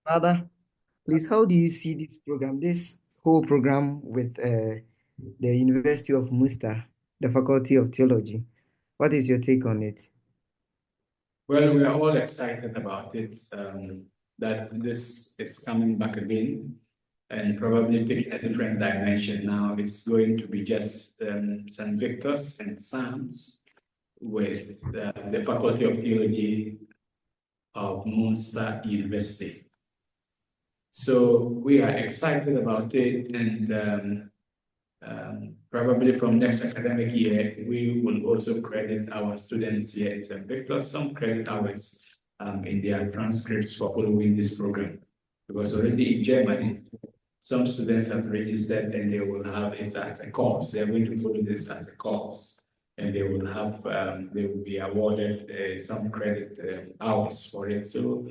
Father, please, how do you see this program, this whole program with the University of Münster, the Faculty of Theology? What is your take on it? Well, we are all excited about it, that this is coming back again and probably taking a different dimension now. It's going to be just St. Victor's and SAMS with the Faculty of Theology of Münster University. So we are excited about it, and probably from next academic year, we will also credit our students here at St. Victor's some credit hours in their transcripts for following this program. Because already in Germany, some students have registered and they will have it as a course. They're going to follow this as a course, and they will have they will be awarded some credit hours for it. So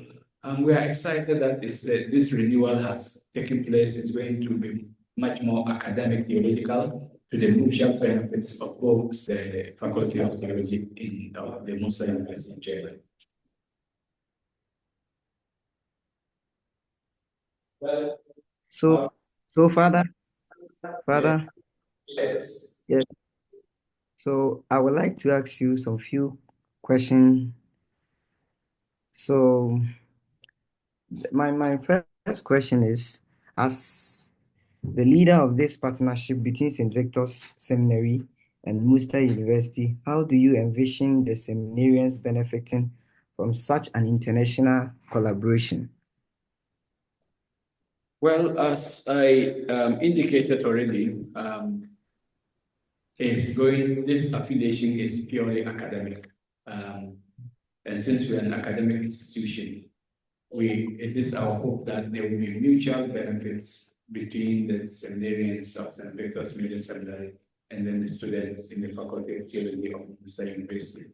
we are excited that this renewal has taken place. It's going to be much more academic, theological, to the mutual benefits of both the Faculty of Theology in the Münster University in Germany. So, Father, Yes. yes. So I would like to ask you some few questions. So my first question is, as the leader of this partnership between St. Victor's Seminary and Münster University, how do you envision the seminarians benefiting from such an international collaboration? Well, as I indicated already, this affiliation is purely academic. And since we're an academic institution, it is our hope that there will be mutual benefits between the seminarians of St. Victor's Media Seminary and then the students in the Faculty of Theology of Münster University.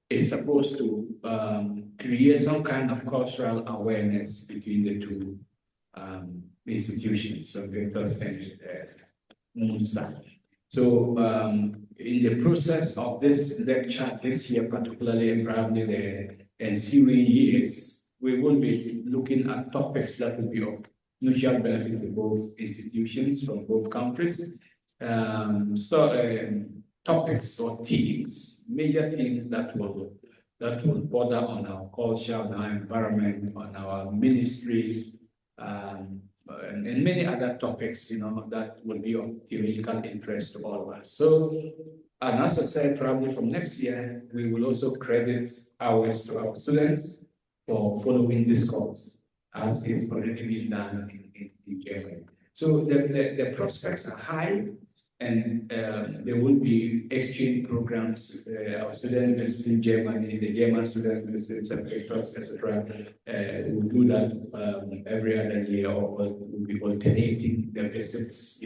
It's supposed to create some kind of cultural awareness between the two institutions, St. Victor's and Münster. So in the process of this lecture this year, particularly and probably the ensuing years, we will be looking at topics that will be of mutual benefit to both institutions from both countries. Topics or themes, major themes that will border on our culture, on our environment, on our ministry, and many other topics, that will be of theological interest to all of us. So, and as I said, probably from next year, we will also credit hours to our students for following this course, as it's already been done in Germany. So the prospects are high, and there will be exchange programs. Our students visiting Germany, the German students visit St. Victor's, etc. We'll do that every other year, or we'll be alternating the visits,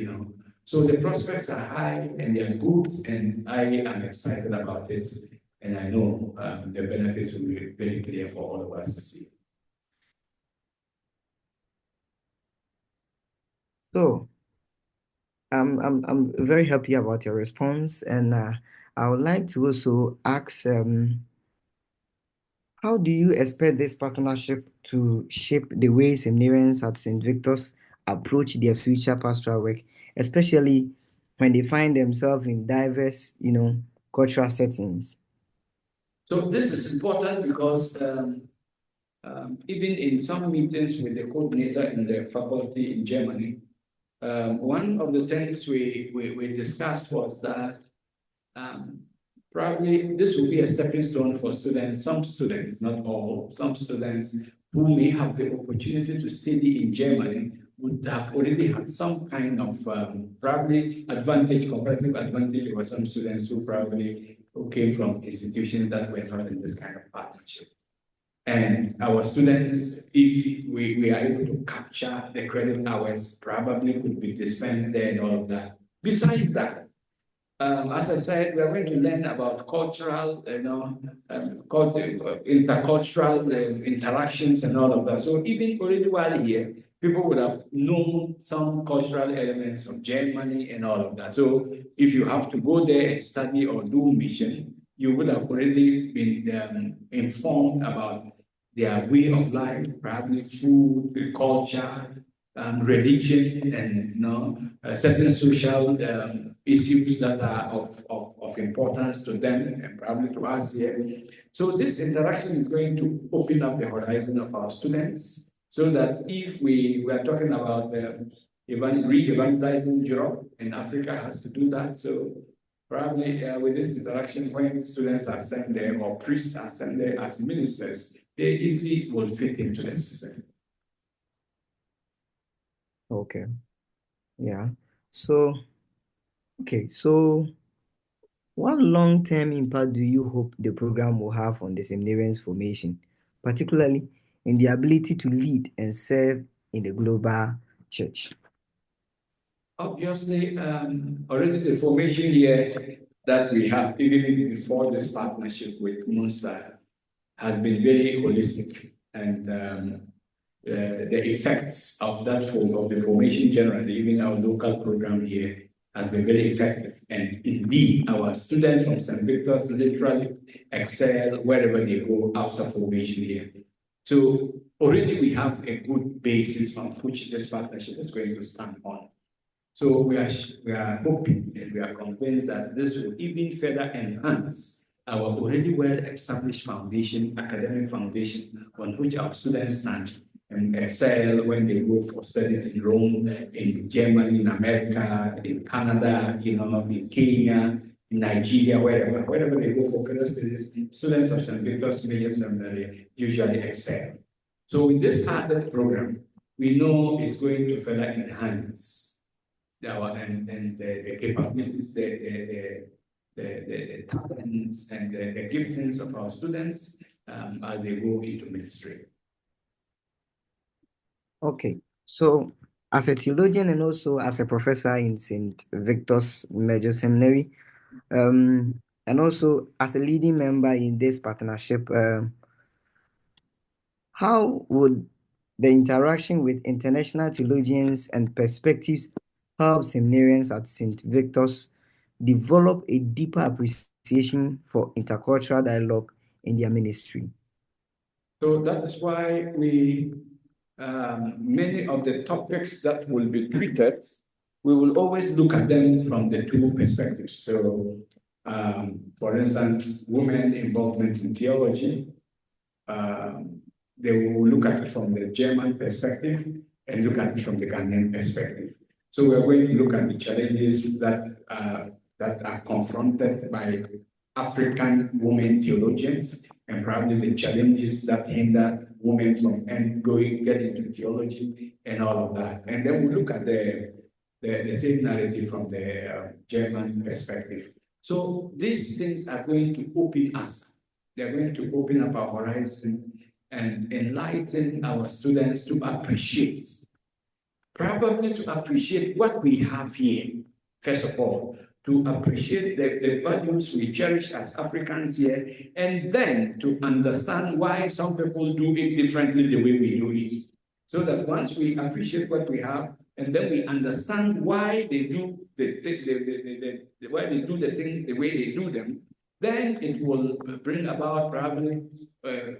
So the prospects are high and they're good, and I am excited about it. And I know the benefits will be very clear for all of us to see. So I'm very happy about your response, and I would like to also ask, how do you expect this partnership to shape the way seminarians at St. Victor's approach their future pastoral work, especially when they find themselves in diverse, cultural settings? So this is important because even in some meetings with the coordinator in the faculty in Germany, one of the things we discussed was that probably this will be a stepping stone for students, some students, not all, some students who may have the opportunity to study in Germany would have already had some kind of probably advantage, comparative advantage over some students who came from institutions that were not in this kind of partnership. And our students, if we are able to capture the credit hours, probably could be dispensed there and all of that. Besides that, as I said, we are going to learn about cultural, intercultural interactions and all of that. So even already while here, people would have known some cultural elements of Germany and all of that. So if you have to go there and study or do mission, you would have already been informed about their way of life, probably food, culture, religion, and certain social issues that are of importance to them and probably to us here. So this interaction is going to open up the horizon of our students so that if we are talking about re-evangelizing Europe and Africa has to do that. So probably with this interaction, when students are sent there or priests are sent there as ministers, they easily will fit into the system. Okay. Yeah. So, okay. So, what long-term impact do you hope the program will have on the seminarians' formation, particularly in the ability to lead and serve in the global church? Obviously, already the formation here that we have, even before this partnership with Münster, has been very holistic, and the effects of that form of the formation generally, even our local program here, has been very effective. And indeed, our students from St. Victor's literally excel wherever they go after formation here. So already we have a good basis on which this partnership is going to stand on. So we are hoping and we are convinced that this will even further enhance our already well-established foundation, academic foundation, on which our students stand and excel when they go for studies in Rome, in Germany, in America, in Canada, in Kenya, in Nigeria, wherever they go for further studies, students of St. Victor's Major Seminary usually excel. So with this added program, we know it's going to further enhance and the capabilities, the talents and the giftings of our students as they go into ministry. Okay. So, as a theologian and also as a professor in St. Victor's Major Seminary, and also as a leading member in this partnership, how would the interaction with international theologians and perspectives help seminarians at St. Victor's develop a deeper appreciation for intercultural dialogue in their ministry? So that is why many of the topics that will be treated, we will always look at them from the two perspectives. So, for instance, women involvement in theology, they will look at it from the German perspective and look at it from the Ghanaian perspective. So we're going to look at the challenges that are confronted by African women theologians and probably the challenges that hinder women from getting into theology and all of that. And then we look at the same narrative from the German perspective. So these things are going to open us. They're going to open up our horizon and enlighten our students to appreciate, probably to appreciate what we have here, first of all, to appreciate the values we cherish as Africans here, and then to understand why some people do it differently the way we do it. So that once we appreciate what we have, and then we understand why they do why they do the things the way they do them, then it will bring about probably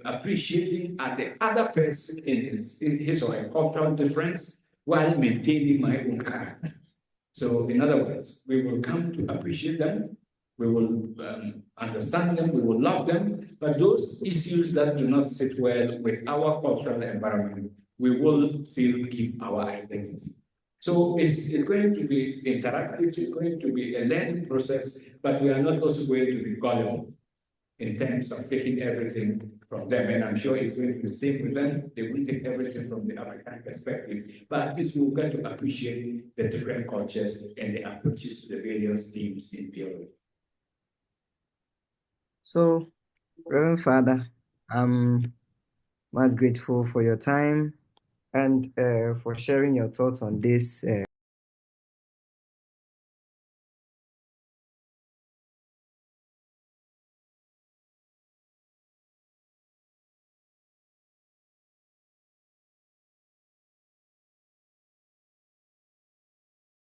appreciating at the other person in his or her cultural difference while maintaining my own character. So in other words, we will come to appreciate them, we will understand them, we will love them, but those issues that do not sit well with our cultural environment, we will still keep our identity. So it's going to be interactive, it's going to be a learning process, but we are not also going to be gullible in terms of taking everything from them. And I'm sure it's going to be the same with them. They will take everything from the African perspective. But at least we've got to appreciate the different cultures and the approaches to the various themes in theology. So, Reverend Father, I'm much grateful for your time and for sharing your thoughts on this